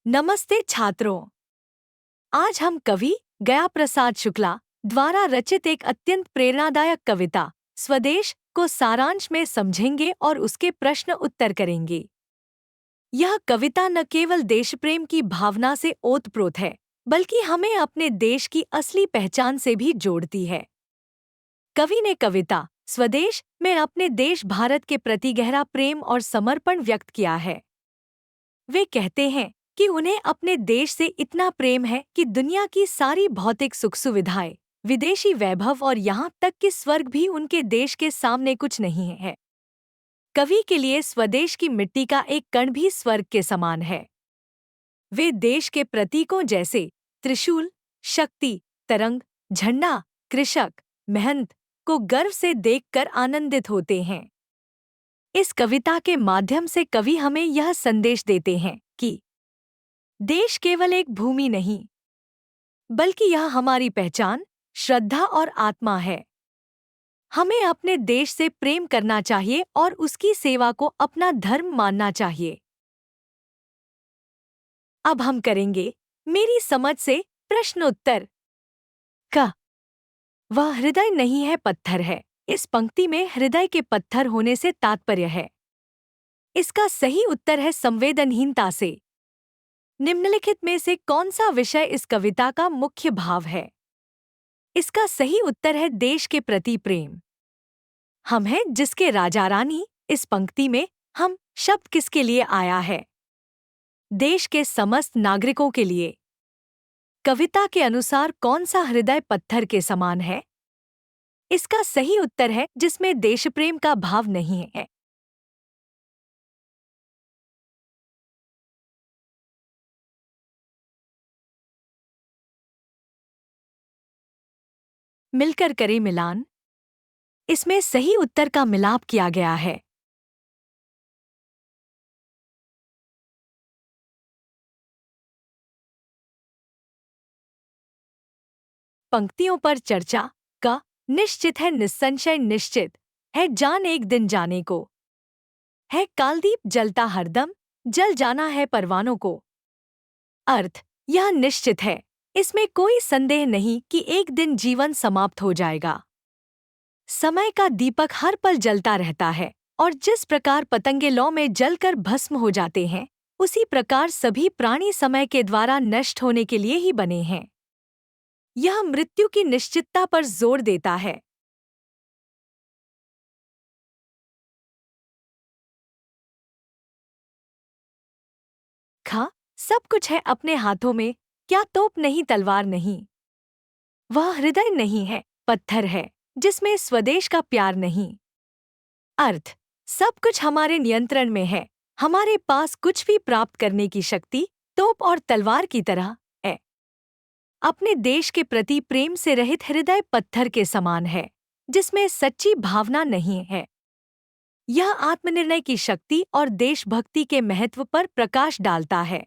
नमस्ते छात्रों। आज हम कवि गया प्रसाद शुक्ला द्वारा रचित एक अत्यंत प्रेरणादायक कविता स्वदेश को सारांश में समझेंगे और उसके प्रश्न उत्तर करेंगे। यह कविता न केवल देशप्रेम की भावना से ओतप्रोत है, बल्कि हमें अपने देश की असली पहचान से भी जोड़ती है। कवि ने कविता स्वदेश में अपने देश भारत के प्रति गहरा प्रेम और समर्पण व्यक्त किया है। वे कहते हैं कि उन्हें अपने देश से इतना प्रेम है कि दुनिया की सारी भौतिक सुख सुविधाएं, विदेशी वैभव और यहाँ तक कि स्वर्ग भी उनके देश के सामने कुछ नहीं है। कवि के लिए स्वदेश की मिट्टी का एक कण भी स्वर्ग के समान है। वे देश के प्रतीकों जैसे त्रिशूल, शक्ति, तरंग, झंडा, कृषक, मेहनत को गर्व से देखकर आनंदित होते हैं। इस कविता के माध्यम से कवि हमें यह संदेश देते हैं कि देश केवल एक भूमि नहीं, बल्कि यह हमारी पहचान, श्रद्धा और आत्मा है। हमें अपने देश से प्रेम करना चाहिए और उसकी सेवा को अपना धर्म मानना चाहिए। अब हम करेंगे मेरी समझ से प्रश्नोत्तर। क वह हृदय नहीं है, पत्थर है। इस पंक्ति में हृदय के पत्थर होने से तात्पर्य है। इसका सही उत्तर है संवेदनहीनता से। निम्नलिखित में से कौन सा विषय इस कविता का मुख्य भाव है? इसका सही उत्तर है देश के प्रति प्रेम। हम हैं जिसके राजा रानी। इस पंक्ति में हम शब्द किसके लिए आया है? देश के समस्त नागरिकों के लिए। कविता के अनुसार कौन सा हृदय पत्थर के समान है? इसका सही उत्तर है जिसमें देशप्रेम का भाव नहीं है। मिलकर करें मिलान। इसमें सही उत्तर का मिलाप किया गया है। पंक्तियों पर चर्चा। का निश्चित है, निस्संशय निश्चित है, जान एक दिन जाने को है, कालदीप जलता हरदम, जल जाना है परवानों को। अर्थ, यह निश्चित है, इसमें कोई संदेह नहीं कि एक दिन जीवन समाप्त हो जाएगा। समय का दीपक हर पल जलता रहता है और जिस प्रकार पतंगे लौ में जलकर भस्म हो जाते हैं, उसी प्रकार सभी प्राणी समय के द्वारा नष्ट होने के लिए ही बने हैं। यह मृत्यु की निश्चितता पर जोर देता है। खा सब कुछ है अपने हाथों में, क्या तोप नहीं, तलवार नहीं। वह हृदय नहीं है, पत्थर है, जिसमें स्वदेश का प्यार नहीं। अर्थ, सब कुछ हमारे नियंत्रण में है, हमारे पास कुछ भी प्राप्त करने की शक्ति तोप और तलवार की तरह है। अपने देश के प्रति प्रेम से रहित हृदय पत्थर के समान है, जिसमें सच्ची भावना नहीं है। यह आत्मनिर्णय की शक्ति और देशभक्ति के महत्व पर प्रकाश डालता है।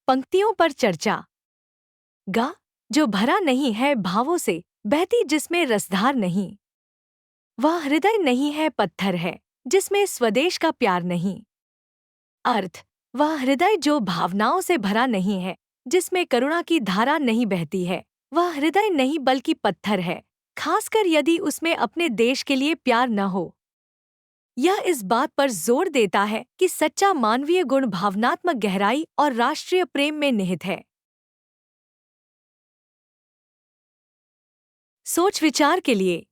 पंक्तियों पर चर्चा। गा जो भरा नहीं है भावों से, बहती जिसमें रसधार नहीं। वह हृदय नहीं है, पत्थर है, जिसमें स्वदेश का प्यार नहीं। अर्थ, वह हृदय जो भावनाओं से भरा नहीं है, जिसमें करुणा की धारा नहीं बहती है, वह हृदय नहीं बल्कि पत्थर है, खासकर यदि उसमें अपने देश के लिए प्यार न हो। यह इस बात पर जोर देता है कि सच्चा मानवीय गुण भावनात्मक गहराई और राष्ट्रीय प्रेम में निहित है। सोच विचार के लिए।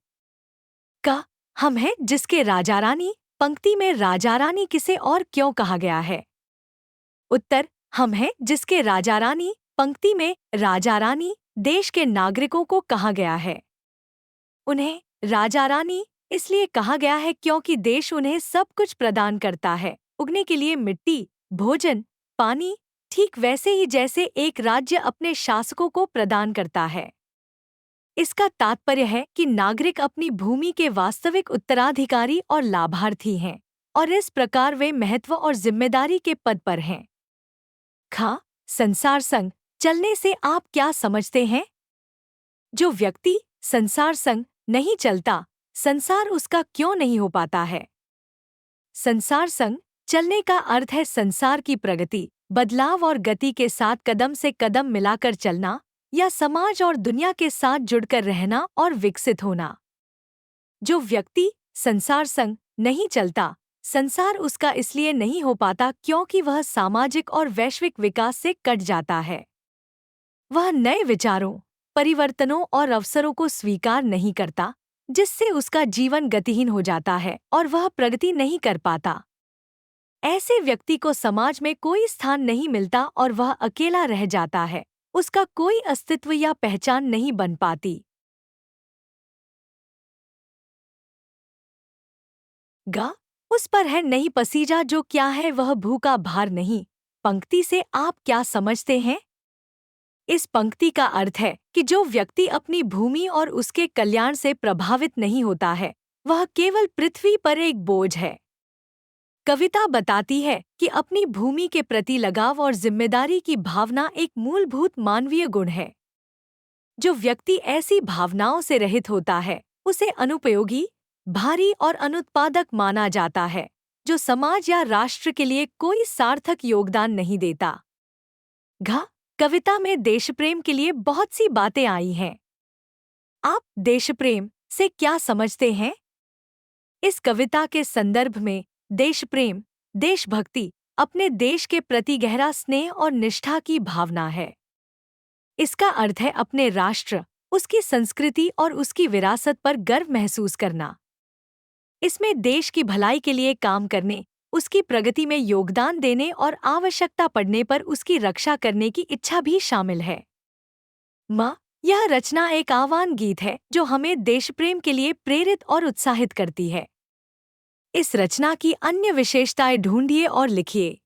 का हम हैं जिसके राजा रानी। पंक्ति में राजा रानी किसे और क्यों कहा गया है? उत्तर, हम हैं जिसके राजा रानी। पंक्ति में राजा रानी देश के नागरिकों को कहा गया है। उन्हें राजा रानी इसलिए कहा गया है क्योंकि देश उन्हें सब कुछ प्रदान करता है, उगने के लिए मिट्टी, भोजन, पानी, ठीक वैसे ही जैसे एक राज्य अपने शासकों को प्रदान करता है। इसका तात्पर्य है कि नागरिक अपनी भूमि के वास्तविक उत्तराधिकारी और लाभार्थी हैं, और इस प्रकार वे महत्व और जिम्मेदारी के पद पर हैं। खा संसार संग चलने से आप क्या समझते हैं? जो व्यक्ति संसार संग नहीं चलता, संसार उसका क्यों नहीं हो पाता है? संसार संग चलने का अर्थ है संसार की प्रगति, बदलाव और गति के साथ कदम से कदम मिलाकर चलना, या समाज और दुनिया के साथ जुड़कर रहना और विकसित होना। जो व्यक्ति संसार संग नहीं चलता, संसार उसका इसलिए नहीं हो पाता क्योंकि वह सामाजिक और वैश्विक विकास से कट जाता है। वह नए विचारों, परिवर्तनों और अवसरों को स्वीकार नहीं करता, जिससे उसका जीवन गतिहीन हो जाता है और वह प्रगति नहीं कर पाता। ऐसे व्यक्ति को समाज में कोई स्थान नहीं मिलता और वह अकेला रह जाता है, उसका कोई अस्तित्व या पहचान नहीं बन पाती। गा उस पर है नहीं पसीजा जो क्या है वह भूखा भार नहीं। पंक्ति से आप क्या समझते हैं? इस पंक्ति का अर्थ है कि जो व्यक्ति अपनी भूमि और उसके कल्याण से प्रभावित नहीं होता है, वह केवल पृथ्वी पर एक बोझ है। कविता बताती है कि अपनी भूमि के प्रति लगाव और जिम्मेदारी की भावना एक मूलभूत मानवीय गुण है। जो व्यक्ति ऐसी भावनाओं से रहित होता है, उसे अनुपयोगी, भारी और अनुत्पादक माना जाता है, जो समाज या राष्ट्र के लिए कोई सार्थक योगदान नहीं देता। घ कविता में देशप्रेम के लिए बहुत सी बातें आई हैं। आप देशप्रेम से क्या समझते हैं? इस कविता के संदर्भ में देशप्रेम, देशभक्ति, अपने देश के प्रति गहरा स्नेह और निष्ठा की भावना है। इसका अर्थ है अपने राष्ट्र, उसकी संस्कृति और उसकी विरासत पर गर्व महसूस करना। इसमें देश की भलाई के लिए काम करने, उसकी प्रगति में योगदान देने और आवश्यकता पड़ने पर उसकी रक्षा करने की इच्छा भी शामिल है। यह रचना एक आह्वान गीत है जो हमें देशप्रेम के लिए प्रेरित और उत्साहित करती है। इस रचना की अन्य विशेषताएं ढूंढिए और लिखिए।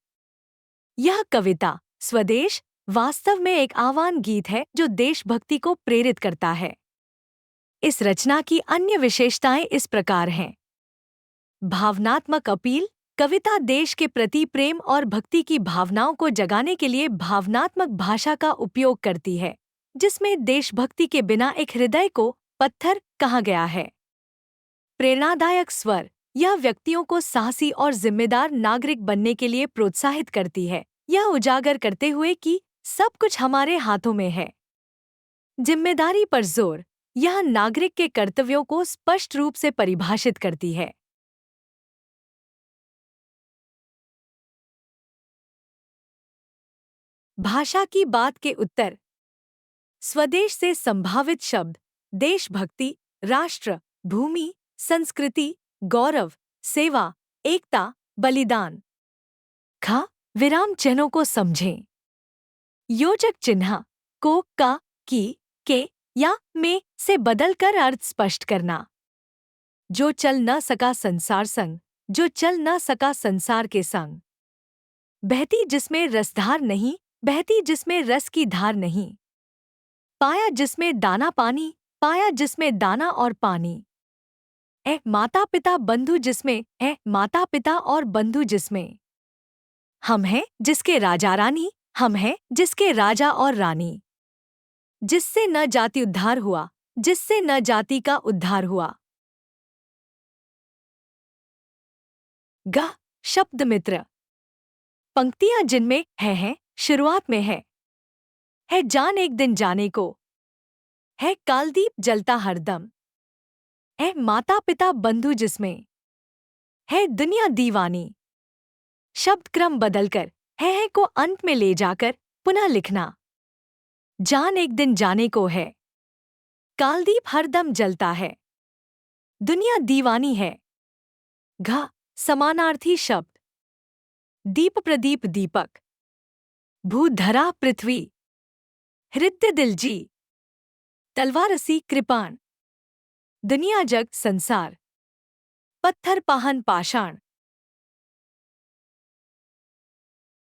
यह कविता स्वदेश वास्तव में एक आह्वान गीत है जो देशभक्ति को प्रेरित करता है। इस रचना की अन्य विशेषताएं इस प्रकार हैं। भावनात्मक अपील, कविता देश के प्रति प्रेम और भक्ति की भावनाओं को जगाने के लिए भावनात्मक भाषा का उपयोग करती है, जिसमें देशभक्ति के बिना एक हृदय को पत्थर कहा गया है। प्रेरणादायक स्वर, यह व्यक्तियों को साहसी और जिम्मेदार नागरिक बनने के लिए प्रोत्साहित करती है, यह उजागर करते हुए कि सब कुछ हमारे हाथों में है। जिम्मेदारी पर जोर, यह नागरिक के कर्तव्यों को स्पष्ट रूप से परिभाषित करती है। भाषा की बात के उत्तर। स्वदेश से संभावित शब्द देशभक्ति, राष्ट्र, भूमि, संस्कृति, गौरव, सेवा, एकता, बलिदान। ख विराम चिन्हों को समझें। योजक चिन्ह को, का, की, के या में से बदलकर अर्थ स्पष्ट करना। जो चल न सका संसार संग, जो चल न सका संसार के संग। बहती जिसमें रसधार नहीं, बहती जिसमें रस की धार नहीं। पाया जिसमें दाना पानी, पाया जिसमें दाना और पानी। माता पिता बंधु जिसमें है, माता पिता और बंधु जिसमें। हम हैं जिसके राजा रानी, हम हैं जिसके राजा और रानी। जिससे न जाति उद्धार हुआ, जिससे न जाति का उद्धार हुआ। ग शब्द मित्र, पंक्तियां जिनमें है शुरुआत में है जान एक दिन जाने को, है कालदीप जलता हरदम, है माता पिता बंधु जिसमें, है दुनिया दीवानी। शब्द क्रम बदलकर है को अंत में ले जाकर पुनः लिखना। जान एक दिन जाने को है, कालदीप हरदम जलता है, दुनिया दीवानी है। घ समानार्थी शब्द दीप प्रदीप दीपक, भूधरा पृथ्वी, हृदय दिलजी, तलवारसी कृपाण, दुनिया जग संसार, पत्थर पाहन पाषाण।